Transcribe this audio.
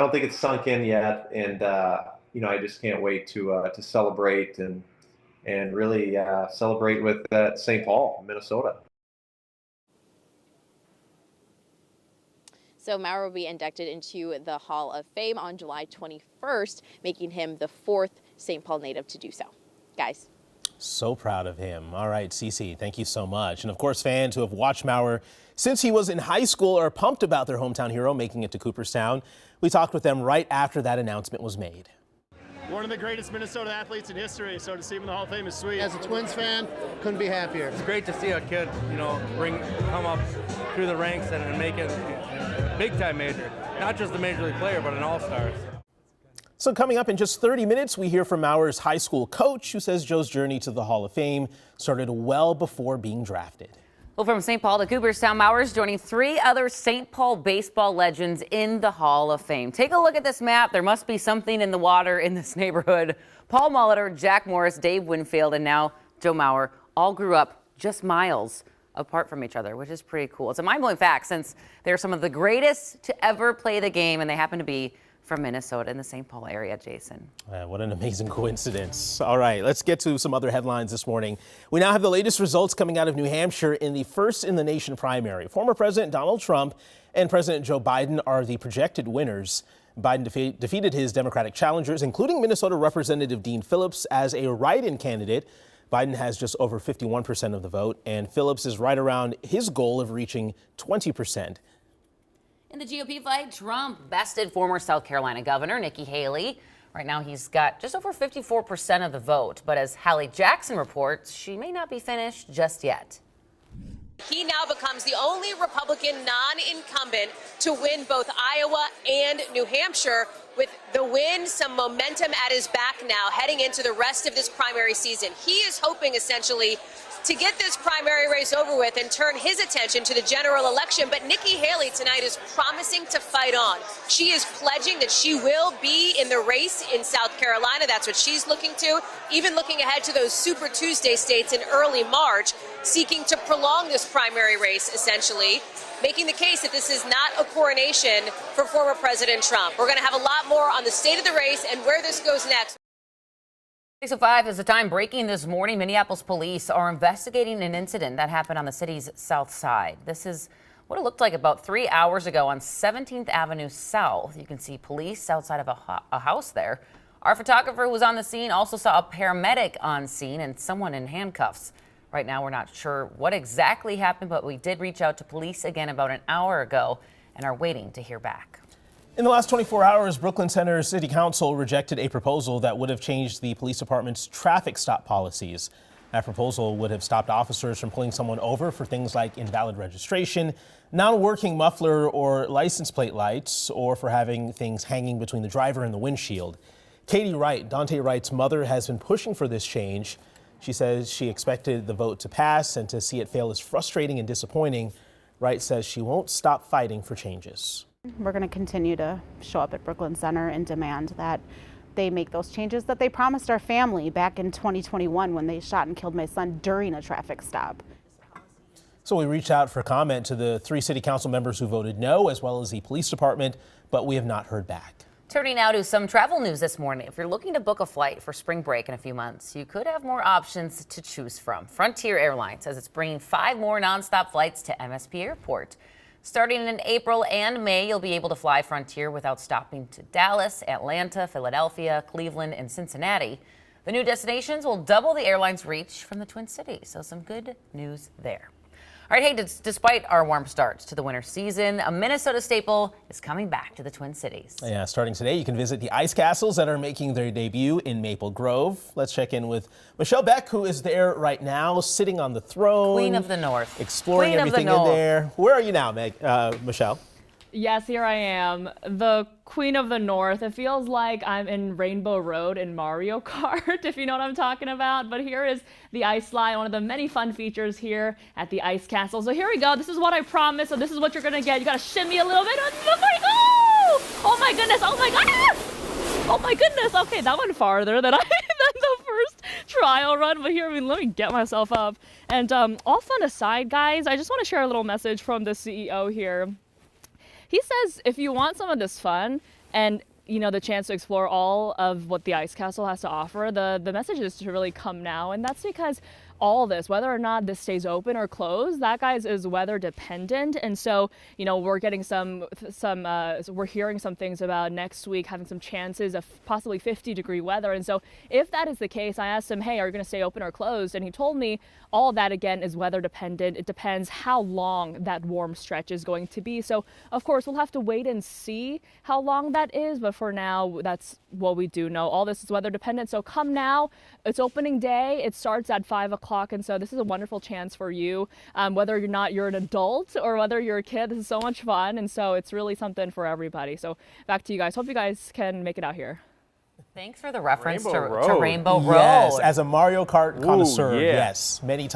don't think it's sunk in yet, and I just can't wait to celebrate and really celebrate with St. Paul, Minnesota. So Maurer will be inducted into the Hall of Fame on July 21st, making him the fourth St. Paul native to do so. Guys. So proud of him. All right, Cece, thank you so much. And of course, fans who have watched Maurer since he was in high school are pumped about their hometown hero making it to Cooperstown. We talked with them right after that announcement was made. One of the greatest Minnesota athletes in history, so to see him in the Hall of Fame is sweet. As a Twins fan, couldn't be happier. It's great to see a kid, come up through the ranks and make it big-time major. Not just a major league player, but an all-star. So coming up in just 30 minutes, we hear from Maurer's high school coach who says Joe's journey to the Hall of Fame started well before being drafted. Well, from St. Paul to Cooperstown, Maurer's joining three other St. Paul baseball legends in the Hall of Fame. Take a look at this map. There must be something in the water in this neighborhood. Paul Molitor, Jack Morris, Dave Winfield, and now Joe Maurer all grew up just miles apart from each other, which is pretty cool. It's a mind-blowing fact since they're some of the greatest to ever play the game, and they happen to be from Minnesota in the St. Paul area, Jason. What an amazing coincidence. All right, let's get to some other headlines this morning. We now have the latest results coming out of New Hampshire in the first in the nation primary. Former President Donald Trump and President Joe Biden are the projected winners. Biden defeated his Democratic challengers, including Minnesota Representative Dean Phillips, as a write-in candidate. Biden has just over 51% of the vote, and Phillips is right around his goal of reaching 20%. In the GOP fight, Trump bested former South Carolina Governor Nikki Haley. Right now, he's got just over 54% of the vote. But as Hallie Jackson reports, she may not be finished just yet. He now becomes the only Republican non-incumbent to win both Iowa and New Hampshire. With the win, some momentum at his back now, heading into the rest of this primary season. He is hoping essentially to get this primary race over with and turn his attention to the general election. But Nikki Haley tonight is promising to fight on. She is pledging that she will be in the race in South Carolina. That's what she's looking to, even looking ahead to those Super Tuesday states in early March, seeking to prolong this primary race, essentially, making the case that this is not a coronation for former President Trump. We're going to have a lot more on the state of the race and where this goes next. 6:05 is the time. Breaking this morning, Minneapolis police are investigating an incident that happened on the city's south side. This is what it looked like about 3 hours ago on 17th Avenue South. You can see police outside of a house there. Our photographer who was on the scene also saw a paramedic on scene and someone in handcuffs. Right now, we're not sure what exactly happened, but we did reach out to police again about an hour ago and are waiting to hear back. In the last 24 hours, Brooklyn Center City Council rejected a proposal that would have changed the police department's traffic stop policies. That proposal would have stopped officers from pulling someone over for things like invalid registration, non-working muffler or license plate lights, or for having things hanging between the driver and the windshield. Katie Wright, Dante Wright's mother, has been pushing for this change. She says she expected the vote to pass, and to see it fail is frustrating and disappointing. Wright says she won't stop fighting for changes. We're going to continue to show up at Brooklyn Center and demand that they make those changes that they promised our family back in 2021 when they shot and killed my son during a traffic stop. So we reached out for comment to the 3 city council members who voted no, as well as the police department, but we have not heard back. Turning now to some travel news this morning. If you're looking to book a flight for spring break in a few months, you could have more options to choose from. Frontier Airlines says it's bringing 5 more nonstop flights to MSP Airport. Starting in April and May, you'll be able to fly Frontier without stopping to Dallas, Atlanta, Philadelphia, Cleveland, and Cincinnati. The new destinations will double the airline's reach from the Twin Cities, so some good news there. All right, hey, despite our warm starts to the winter season, a Minnesota staple is coming back to the Twin Cities. Yeah, starting today, you can visit the ice castles that are making their debut in Maple Grove. Let's check in with Michelle Beck, who is there right now, sitting on the throne. Queen of the North. Exploring everything in there. Where are you now, Michelle? Yes, here I am, the Queen of the North. It feels like I'm in Rainbow Road in Mario Kart, if you know what I'm talking about. But here is the ice slide, one of the many fun features here at the Ice Castle. So here we go. This is what I promised. So this is what you're going to get. You got to shimmy a little bit. Oh my goodness. Oh my God. Oh my goodness. Okay, that went farther than the first trial run. But here, let me get myself up. And all fun aside, guys, I just want to share a little message from the CEO here. He says if you want some of this fun, and the chance to explore all of what the Ice Castle has to offer. The message is to really come now, and that's because all this, whether or not this stays open or closed, that, guys, is weather dependent. And so, we're getting we're hearing some things about next week having some chances of possibly 50-degree weather. And so if that is the case, I asked him, hey, are you going to stay open or closed? And he told me all of that, again, is weather dependent. It depends how long that warm stretch is going to be. So, of course, we'll have to wait and see how long that is. But for now, that's what we do know. All this is weather dependent. So come now. It's opening day. It starts at 5 o'clock. And so this is a wonderful chance for you, whether or not you're an adult or whether you're a kid. This is so much fun. And so it's really something for everybody. So back to you guys. Hope you guys can make it out here. Thanks for the reference to Rainbow Rainbow Road. Yes, as a Mario Kart connoisseur, yeah. yes, many times.